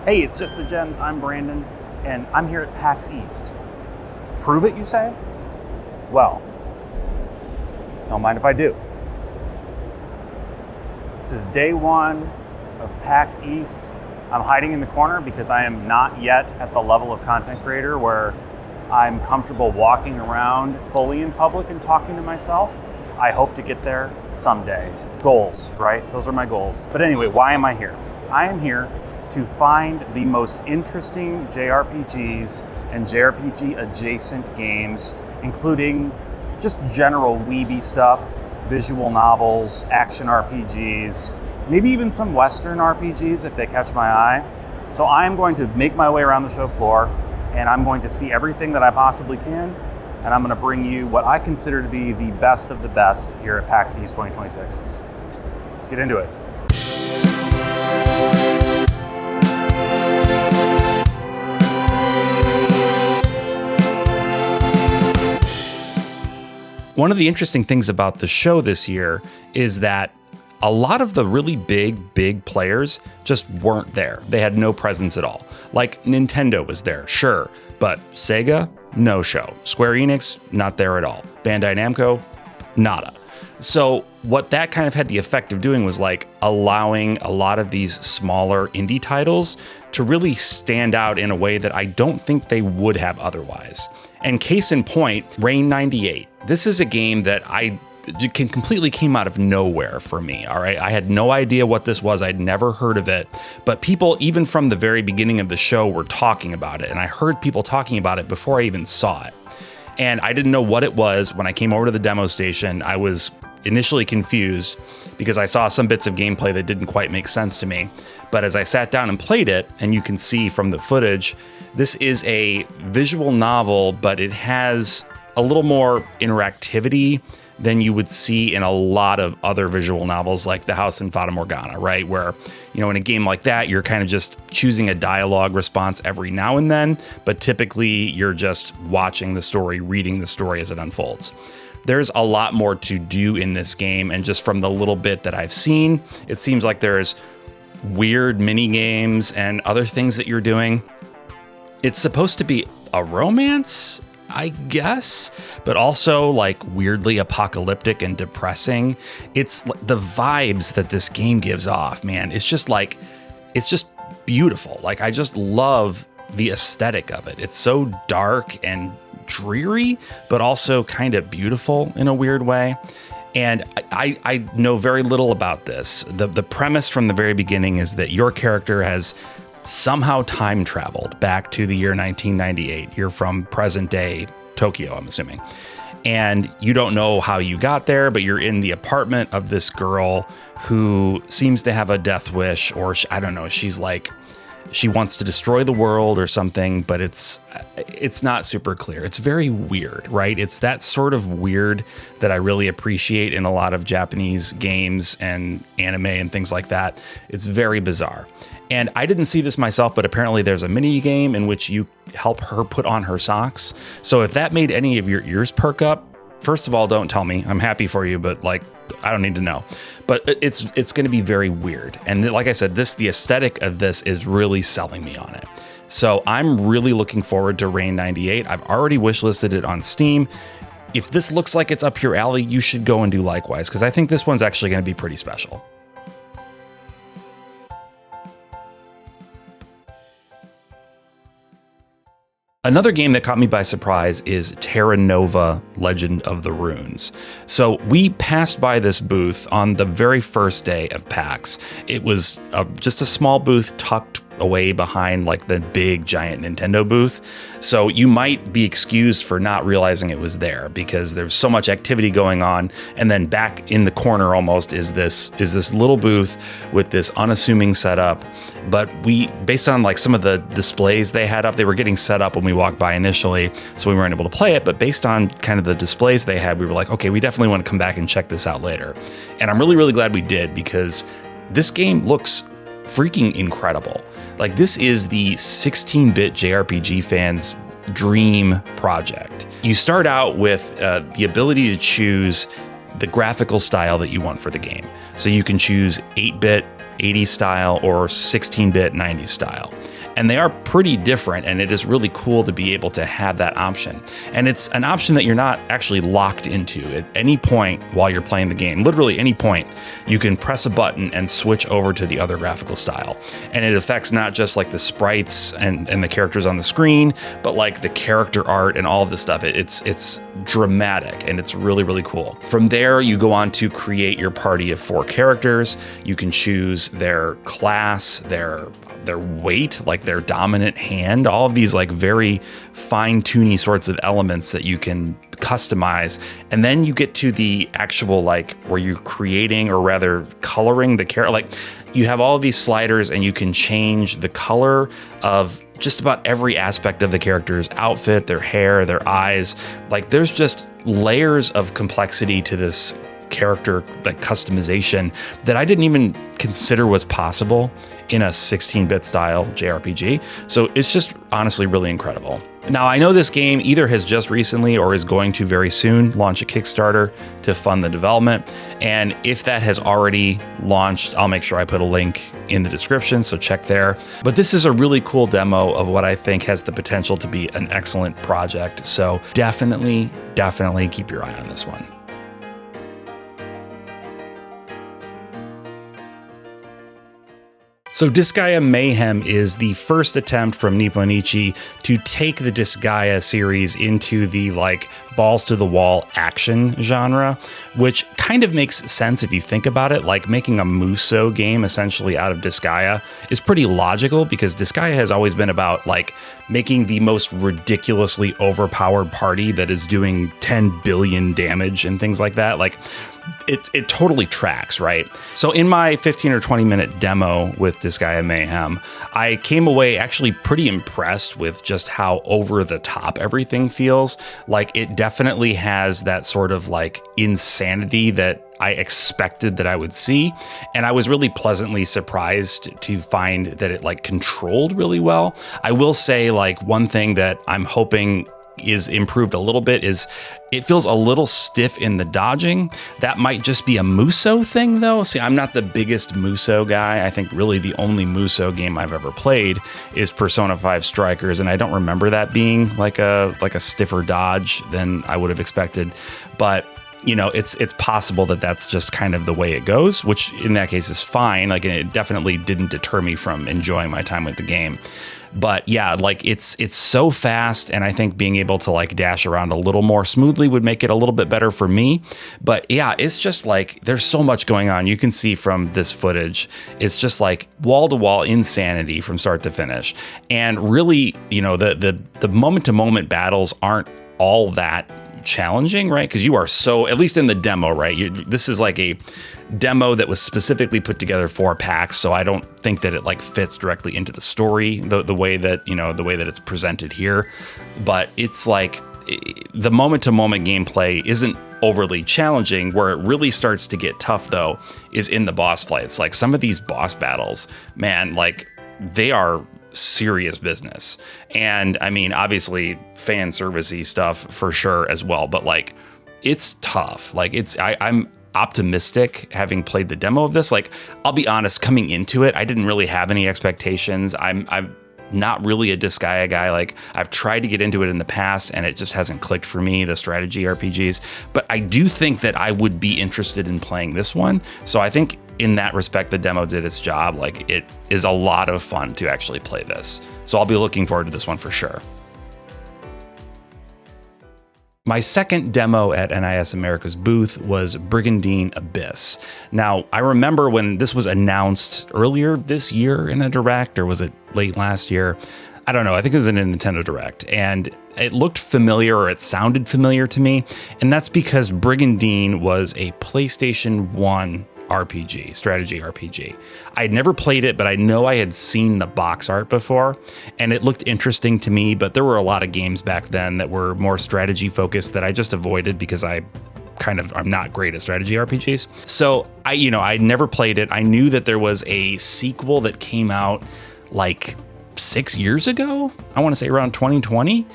Hey, it's Just the Gems. I'm Brandon, and I'm here at PAX East. Prove it, you say? Well, don't mind if I do. This is day one of PAX East. I'm hiding in the corner because I am not yet at the level of content creator where I'm comfortable walking around fully in public and talking to myself. I hope to get there someday. Goals, right? Those are my goals. But anyway, why am I here? I am here to find the most interesting JRPGs and JRPG-adjacent games, including just general weeby stuff, visual novels, action RPGs, maybe even some Western RPGs if they catch my eye. So I'm going to make my way around the show floor, and I'm going to see everything that I possibly can, and I'm going to bring you what I consider to be the best of the best here at PAX East 2026. Let's get into it. One of the interesting things about the show this year is that a lot of the really big players just weren't there. They had no presence at all. Like Nintendo was there, sure, but Sega, no show. Square Enix, not there at all. Bandai Namco, nada. So what that kind of had the effect of doing was like allowing a lot of these smaller indie titles to really stand out in a way that I don't think they would have otherwise. And case in point, Rain 98. This is a game that completely came out of nowhere for me, all right? I had no idea what this was. I'd never heard of it. But people, even from the very beginning of the show, were talking about it. And I heard people talking about it before I even saw it. And I didn't know what it was. When I came over to the demo station, I was initially confused because I saw some bits of gameplay that didn't quite make sense to me. But as I sat down and played it, and you can see from the footage, this is a visual novel, but it has a little more interactivity than you would see in a lot of other visual novels like The House in Fata Morgana, right? Where, you know, in a game like that, you're kind of just choosing a dialogue response every now and then, but typically you're just watching the story, reading the story as it unfolds. There's a lot more to do in this game, and just from the little bit that I've seen, it seems like there's weird mini games and other things that you're doing. It's supposed to be a romance, I guess, but also like weirdly apocalyptic and depressing. It's the vibes that this game gives off, man. It's just beautiful. Like, I just love the aesthetic of it. It's so dark and dreary, but also kind of beautiful in a weird way. And I know very little about this. The premise from the very beginning is that your character has somehow time traveled back to the year 1998. You're from present day Tokyo, I'm assuming. And you don't know how you got there, but you're in the apartment of this girl who seems to have a death wish, or I don't know, she's like, she wants to destroy the world or something, but it's not super clear. It's very weird, right? It's that sort of weird that I really appreciate in a lot of Japanese games and anime and things like that. It's very bizarre. And I didn't see this myself, but apparently there's a mini game in which you help her put on her socks. So if that made any of your ears perk up, first of all, don't tell me. I'm happy for you, but like, I don't need to know. But it's going to be very weird. And like I said, the aesthetic of this is really selling me on it. So I'm really looking forward to Rain 98. I've already wishlisted it on Steam. If this looks like it's up your alley, you should go and do likewise, because I think this one's actually going to be pretty special. Another game that caught me by surprise is Terra Nova Legend of the Runes. So we passed by this booth on the very first day of PAX. It was just a small booth tucked away behind like the big giant Nintendo booth. So you might be excused for not realizing it was there because there's so much activity going on. And then back in the corner almost is this little booth with this unassuming setup. But based on like some of the displays they had up, they were getting set up when we walked by initially, so we weren't able to play it. But based on kind of the displays they had, we were like, okay, we definitely want to come back and check this out later. And I'm really, really glad we did, because this game looks freaking incredible. Like, this is the 16-bit JRPG fans' dream project. You start out with the ability to choose the graphical style that you want for the game. So you can choose 8-bit 80s style or 16-bit 90s style. and they are pretty different, and it is really cool to be able to have that option. And it's an option that you're not actually locked into. At any point while you're playing the game, literally any point, you can press a button and switch over to the other graphical style. And it affects not just like the sprites and the characters on the screen, but like the character art and all of this stuff. It's dramatic, and it's really, really cool. From there, you go on to create your party of 4 characters. You can choose their class, their weight, like their dominant hand, all of these like very fine-tuney sorts of elements that you can customize. And then you get to the actual like where you're creating, or rather coloring the character. Like you have all of these sliders, and you can change the color of just about every aspect of the character's outfit, their hair, their eyes. Like there's just layers of complexity to this character, like customization, that I didn't even consider was possible in a 16-bit style JRPG. So it's just honestly really incredible. Now, I know this game either has just recently or is going to very soon launch a Kickstarter to fund the development. And if that has already launched, I'll make sure I put a link in the description, so check there. But this is a really cool demo of what I think has the potential to be an excellent project. So definitely keep your eye on this one. So Disgaea Mayhem is the first attempt from Nipponichi to take the Disgaea series into the like balls to the wall action genre, which kind of makes sense if you think about it. Like making a Musou game essentially out of Disgaea is pretty logical, because Disgaea has always been about like making the most ridiculously overpowered party that is doing 10 billion damage and things like that. Like it totally tracks, right? So in my 15 or 20 minute demo with Disgaea Mayhem, I came away actually pretty impressed with just how over the top everything feels. Like it definitely has that sort of like insanity that I expected that I would see. And I was really pleasantly surprised to find that it like controlled really well. I will say like one thing that I'm hoping is improved a little bit is it feels a little stiff in the dodging. That might just be a Musou thing though. See, I'm not the biggest Musou guy. I think really the only Musou game I've ever played is Persona 5 Strikers, and I don't remember that being like a stiffer dodge than I would have expected. But you know, it's possible that that's just kind of the way it goes, which in that case is fine. Like it definitely didn't deter me from enjoying my time with the game. But yeah, like it's so fast, and I think being able to like dash around a little more smoothly would make it a little bit better for me. But yeah, it's just like there's so much going on. You can see from this footage, it's just like wall to wall insanity from start to finish. And really, you know, the moment to moment battles aren't all that challenging, right? Because you are so, at least in the demo, right? This is like a demo that was specifically put together for PAX, so I don't think that it like fits directly into the story the way that, you know, the way that it's presented here. But it's like the moment to moment gameplay isn't overly challenging. Where it really starts to get tough though is in the boss fights. Like some of these boss battles, man, like they are serious business. And I mean, obviously fan servicey stuff for sure as well, but like it's tough. Like I'm optimistic having played the demo of this. Like I'll be honest, coming into it, I didn't really have any expectations. I'm not really a Disgaea guy. Like I've tried to get into it in the past and it just hasn't clicked for me, the strategy RPGs, but I do think that I would be interested in playing this one. So I think in that respect, the demo did its job. Like it is a lot of fun to actually play this. So I'll be looking forward to this one for sure. My second demo at NIS America's booth was Brigandine Abyss. Now, I remember when this was announced earlier this year in a Direct, or was it late last year? I don't know. I think it was in a Nintendo Direct, and it looked familiar, or it sounded familiar to me. And that's because Brigandine was a PlayStation 1 RPG, strategy RPG. I had never played it, but I know I had seen the box art before, and it looked interesting to me, but there were a lot of games back then that were more strategy focused that I just avoided because I'm not great at strategy RPGs. So I'd never played it. I knew that there was a sequel that came out like 6 years ago. I want to say around 2020.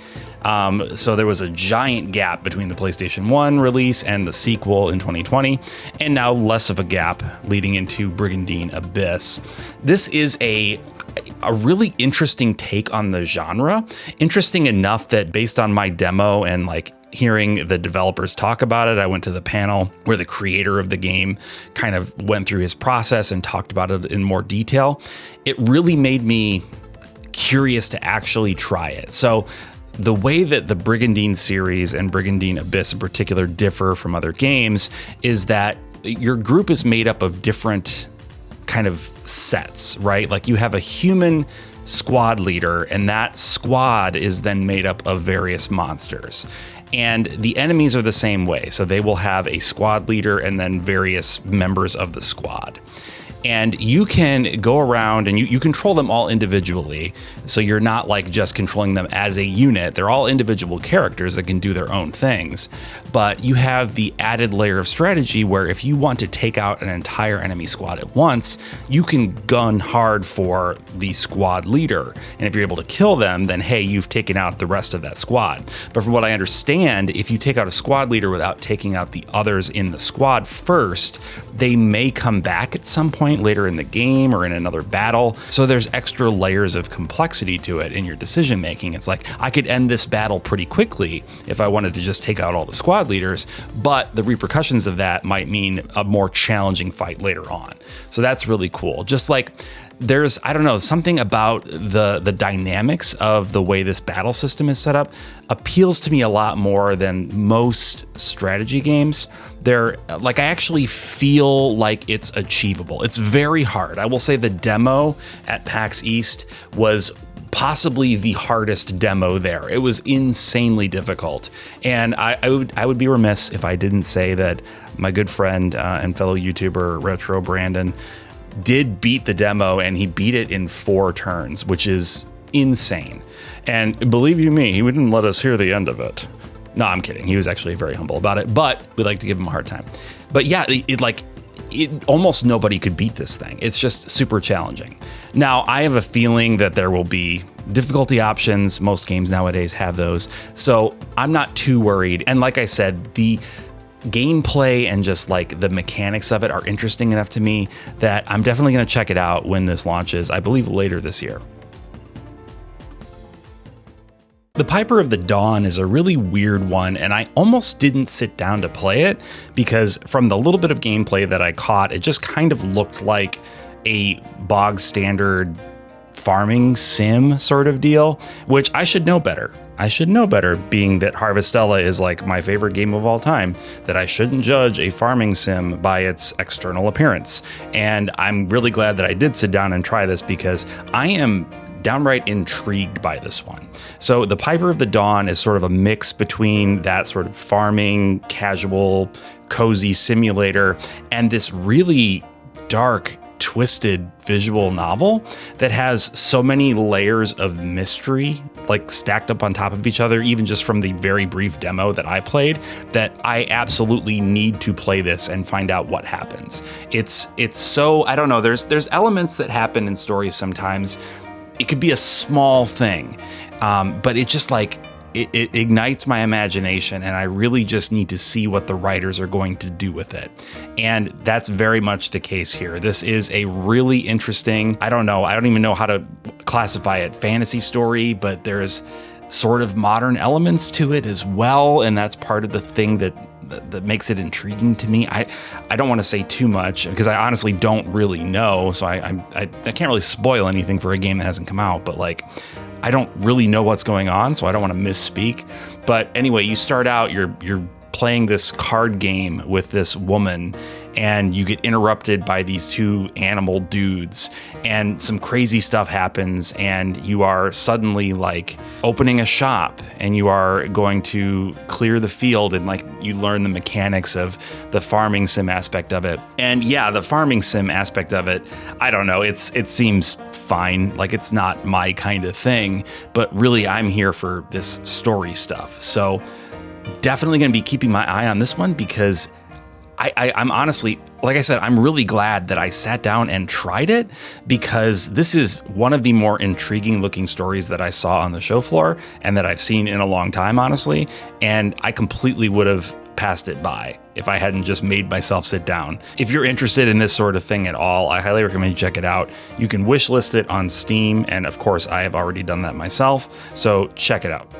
So there was a giant gap between the PlayStation 1 release and the sequel in 2020, and now less of a gap leading into Brigandine Abyss. This is a really interesting take on the genre. Interesting enough that based on my demo and like hearing the developers talk about it, I went to the panel where the creator of the game kind of went through his process and talked about it in more detail. It really made me curious to actually try it. So the way that the Brigandine series and Brigandine Abyss in particular differ from other games is that your group is made up of different kind of sets, right? Like you have a human squad leader, and that squad is then made up of various monsters. And the enemies are the same way. So they will have a squad leader and then various members of the squad. And you can go around and you control them all individually. So you're not like just controlling them as a unit. They're all individual characters that can do their own things. But you have the added layer of strategy where if you want to take out an entire enemy squad at once, you can gun hard for the squad leader. And if you're able to kill them, then hey, you've taken out the rest of that squad. But from what I understand, if you take out a squad leader without taking out the others in the squad first, they may come back at some point later in the game or in another battle. So there's extra layers of complexity to it in your decision making. It's like, I could end this battle pretty quickly if I wanted to just take out all the squad leaders, but the repercussions of that might mean a more challenging fight later on. So that's really cool. Just like there's, I don't know, something about the dynamics of the way this battle system is set up appeals to me a lot more than most strategy games. They're like, I actually feel like it's achievable. It's very hard. I will say the demo at PAX East was possibly the hardest demo there. It was insanely difficult. And I would be remiss if I didn't say that my good friend and fellow YouTuber Retro Brandon did beat the demo, and he beat it in 4 turns, which is insane. And believe you me, he wouldn't let us hear the end of it. No, I'm kidding. He was actually very humble about it, but we like to give him a hard time. But yeah, it almost nobody could beat this thing. It's just super challenging. Now, I have a feeling that there will be difficulty options. Most games nowadays have those. So I'm not too worried. And like I said, the gameplay and just like the mechanics of it are interesting enough to me that I'm definitely going to check it out when this launches, I believe later this year. The Piper of the Dawn is a really weird one, and I almost didn't sit down to play it because from the little bit of gameplay that I caught, it just kind of looked like a bog standard farming sim sort of deal, which I should know better. I should know better, being that Harvestella is like my favorite game of all time, that I shouldn't judge a farming sim by its external appearance. And I'm really glad that I did sit down and try this because I am downright intrigued by this one. So the Piper of the Dawn is sort of a mix between that sort of farming, casual, cozy simulator and this really dark, twisted visual novel that has so many layers of mystery like stacked up on top of each other, even just from the very brief demo that I played, that I absolutely need to play this and find out what happens. It's so, I don't know, there's elements that happen in stories sometimes. It could be a small thing, but it just like, it ignites my imagination, and I really just need to see what the writers are going to do with it. And that's very much the case here. This is a really interesting, I don't even know how to classify it, fantasy story, but there's sort of modern elements to it as well, and that's part of the thing that makes it intriguing to me. I don't want to say too much because I honestly don't really know, so I can't really spoil anything for a game that hasn't come out, but like, I don't really know what's going on, so I don't want to misspeak. But anyway, you start out, you're playing this card game with this woman, and you get interrupted by these 2 animal dudes, and some crazy stuff happens, and you are suddenly like opening a shop, and you are going to clear the field, and like you learn the mechanics of the farming sim aspect of it. And yeah, the farming sim aspect of it, I don't know, it seems fine, like it's not my kind of thing, but really I'm here for this story stuff. So definitely going to be keeping my eye on this one because I'm honestly, like I said, I'm really glad that I sat down and tried it because this is one of the more intriguing looking stories that I saw on the show floor and that I've seen in a long time, honestly. And I completely would have passed it by if I hadn't just made myself sit down. If you're interested in this sort of thing at all, I highly recommend you check it out. You can wishlist it on Steam, and of course, I have already done that myself, so check it out.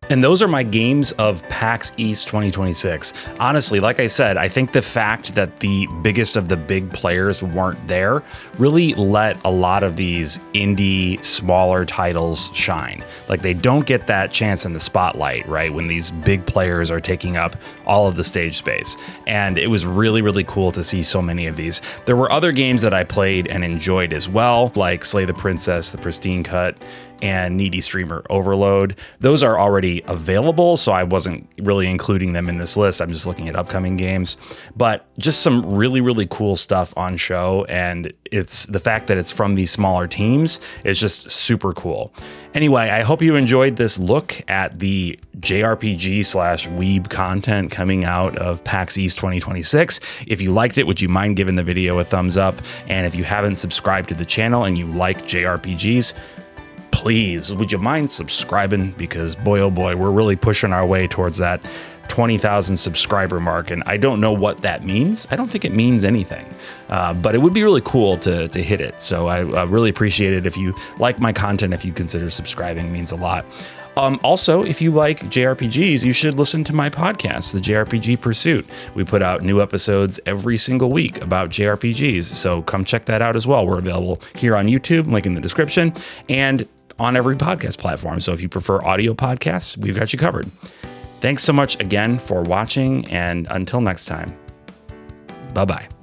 And those are my games of PAX East 2026. Honestly, like I said, I think the fact that the biggest of the big players weren't there really let a lot of these indie, smaller titles shine. Like, they don't get that chance in the spotlight, right? When these big players are taking up all of the stage space. And it was really, really cool to see so many of these. There were other games that I played and enjoyed as well, like Slay the Princess, The Pristine Cut, and Needy Streamer Overload. Those are already available, so I wasn't really including them in this list. I'm just looking at upcoming games, but just some really, really cool stuff on show. And it's the fact that it's from these smaller teams is just super cool. Anyway, I hope you enjoyed this look at the JRPG/weeb content coming out of PAX East 2026. If you liked it, would you mind giving the video a thumbs up? And if you haven't subscribed to the channel and you like JRPGs, please, would you mind subscribing? Because boy, oh boy, we're really pushing our way towards that 20,000 subscriber mark. And I don't know what that means. I don't think it means anything, but it would be really cool to hit it. So I really appreciate it. If you like my content, if you consider subscribing, it means a lot. Also, if you like JRPGs, you should listen to my podcast, the JRPG Pursuit. We put out new episodes every single week about JRPGs. So come check that out as well. We're available here on YouTube, link in the description, and on every podcast platform. So if you prefer audio podcasts, we've got you covered. Thanks so much again for watching, and until next time, bye-bye.